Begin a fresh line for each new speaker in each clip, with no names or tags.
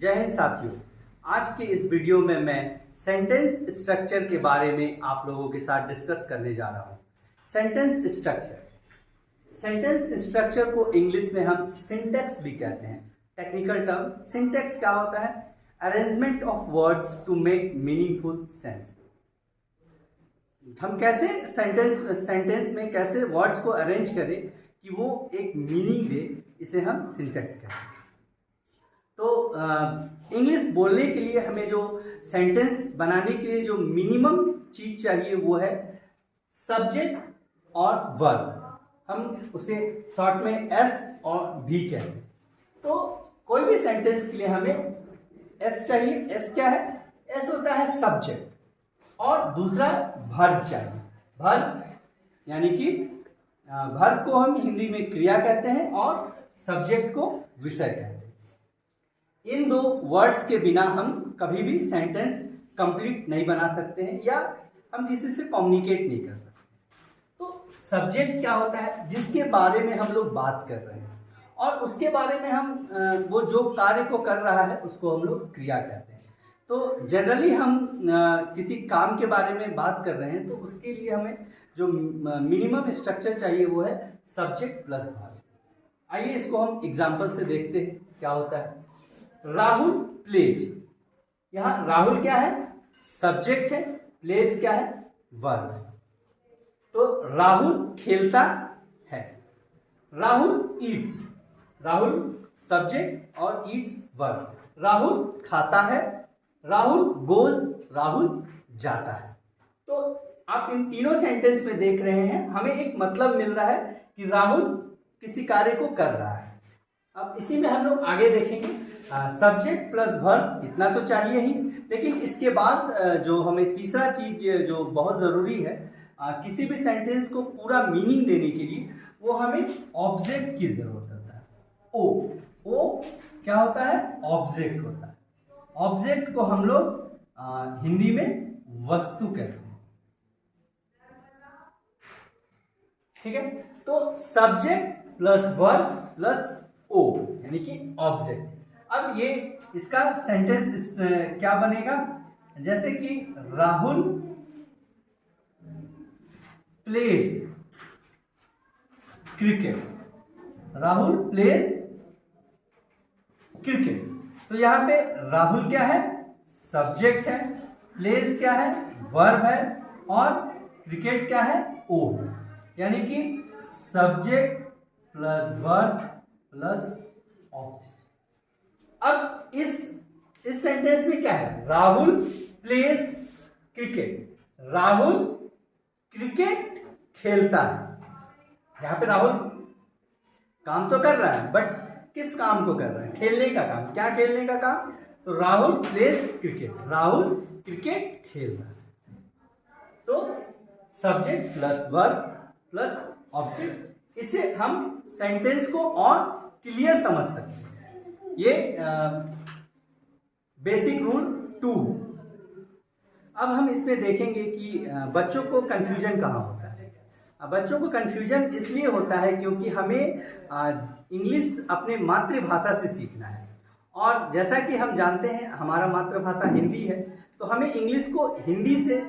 जय हिंद साथियों। आज के इस वीडियो में मैं सेंटेंस स्ट्रक्चर के बारे में आप लोगों के साथ डिस्कस करने जा रहा हूँ। सेंटेंस स्ट्रक्चर को इंग्लिश में हम सिंटैक्स भी कहते हैं। टेक्निकल टर्म सिंटैक्स क्या होता है? Arrangement of words to make meaningful sense. हम कैसे सेंटेंस में कैसे वर्ड्स को अरेंज करें कि वो एक मीनिंग दे, इसे हम सिंटैक्स कहते हैं। तो इंग्लिश बोलने के लिए हमें जो सेंटेंस बनाने के लिए जो मिनिमम चीज चाहिए वो है सब्जेक्ट और वर्ब। हम उसे शॉर्ट में एस और भी कहते हैं। तो कोई भी सेंटेंस के लिए हमें एस चाहिए। एस क्या है? एस होता है सब्जेक्ट और दूसरा वर्ब चाहिए। वर्ब यानी कि वर्ब को हम हिंदी में क्रिया कहते हैं और सब्जेक्ट को विषय कहते हैं। इन दो वर्ड्स के बिना हम कभी भी सेंटेंस कंप्लीट नहीं बना सकते हैं या हम किसी से कम्युनिकेट नहीं कर सकते। तो सब्जेक्ट क्या होता है? जिसके बारे में हम लोग बात कर रहे हैं और उसके बारे में हम वो जो कार्य को कर रहा है उसको हम लोग क्रिया कहते हैं। तो जनरली हम किसी काम के बारे में बात कर रहे हैं तो उसके लिए हमें जो मिनिमम स्ट्रक्चर चाहिए वो है सब्जेक्ट प्लस वर्ब। आइए इसको हम एग्जांपल से देखते हैं क्या होता है। राहुल प्लेज। यहां राहुल क्या है? सब्जेक्ट है। प्लेज क्या है? वर्ब है। तो राहुल खेलता है। राहुल ईट्स। राहुल सब्जेक्ट और ईट्स वर्ब। राहुल खाता है। राहुल गोज। राहुल जाता है। तो आप इन तीनों सेंटेंस में देख रहे हैं हमें एक मतलब मिल रहा है कि राहुल किसी कार्य को कर रहा है। अब इसी में हम लोग आगे देखेंगे सब्जेक्ट प्लस वर्ब, इतना तो चाहिए ही, लेकिन इसके बाद जो हमें तीसरा चीज जो बहुत जरूरी है किसी भी सेंटेंस को पूरा मीनिंग देने के लिए वो हमें ऑब्जेक्ट की जरूरत होता है। ओ क्या होता है? ऑब्जेक्ट होता है। ऑब्जेक्ट को हम लोग हिंदी में वस्तु कहते हैं। ठीक है। तो subject plus verb plus O यानी कि ऑब्जेक्ट। अब ये इसका सेंटेंस क्या बनेगा? जैसे कि Rahul pledge cricket. Rahul pledge cricket. तो यहां पे राहुल क्या है? सब्जेक्ट है। प्लेज क्या है? वर्ब है। और क्रिकेट क्या है? ओ। यानी कि subject plus verb plus object. अब इस सेंटेंस में क्या है? Rahul pledge cricket. Rahul cricket खेलता है। यहां पे राहुल काम तो कर रहा है, बट किस काम को कर रहा है? खेलने का काम। क्या खेलने का काम? तो Rahul pledge cricket. Rahul cricket खेल रहा है। तो subject plus verb plus object, इससे हम सेंटेंस को और क्लियर समझ सकते हैं। ये बेसिक रूल 2। अब हम इसमें देखेंगे कि बच्चों को कंफ्यूजन कहाँ होता है। बच्चों को कंफ्यूजन इसलिए होता है क्योंकि हमें इंग्लिश अपने मातृभाषा से सीखना है और जैसा कि हम जानते हैं हमारा मातृभाषा हिंदी है, तो हमें इंग्लिश को हिंदी से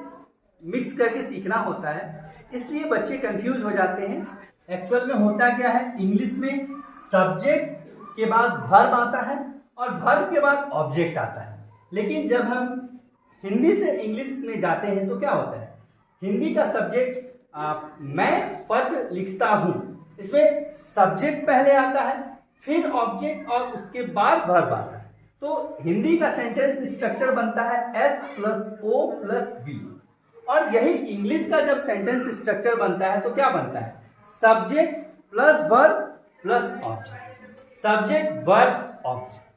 मिक्स करके सीखना होता है। इसलिए बच्चे कंफ्यूज हो जाते हैं। एक्चुअल में होता क्या है? इंग्लिश में सब्जेक्ट के बाद वर्ब आता है और वर्ब के बाद ऑब्जेक्ट आता है। लेकिन जब हम हिंदी से इंग्लिश में जाते हैं तो क्या होता है? हिंदी का सब्जेक्ट मैं पत्र लिखता हूं, इसमें सब्जेक्ट पहले आता है, फिर ऑब्जेक्ट और उसके बाद वर्ब आता है। तो हिंदी का सेंटेंस स्ट्रक्चर बनता है S plus O plus B. और यही इंग्लिश का जब सेंटेंस स्ट्रक्चर बनता है तो क्या बनता है? Subject plus verb plus object. Subject verb object.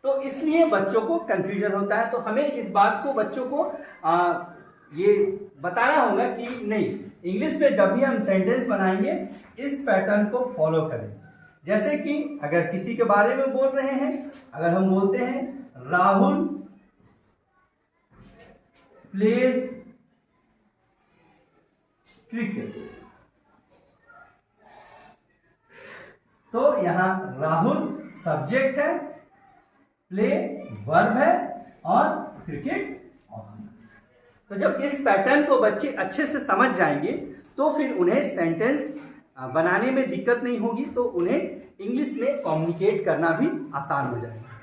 तो इसलिए बच्चों को कंफ्यूजन होता है। तो हमें इस बात को बच्चों को ये बताना होगा कि नहीं, इंग्लिश में जब भी हम सेंटेंस बनाएंगे इस पैटर्न को फॉलो करें। जैसे कि अगर किसी के बारे में बोल रहे हैं, अगर हम बोलते हैं राहुल प्लेज क्रिकेट, तो यहां राहुल सब्जेक्ट है प्ले वर्ब है और क्रिकेट ऑक्सीलरी। तो जब इस पैटर्न को बच्चे अच्छे से समझ जाएंगे तो फिर उन्हें सेंटेंस बनाने में दिक्कत नहीं होगी, तो उन्हें इंग्लिश में कम्युनिकेट करना भी आसान हो जाएगा।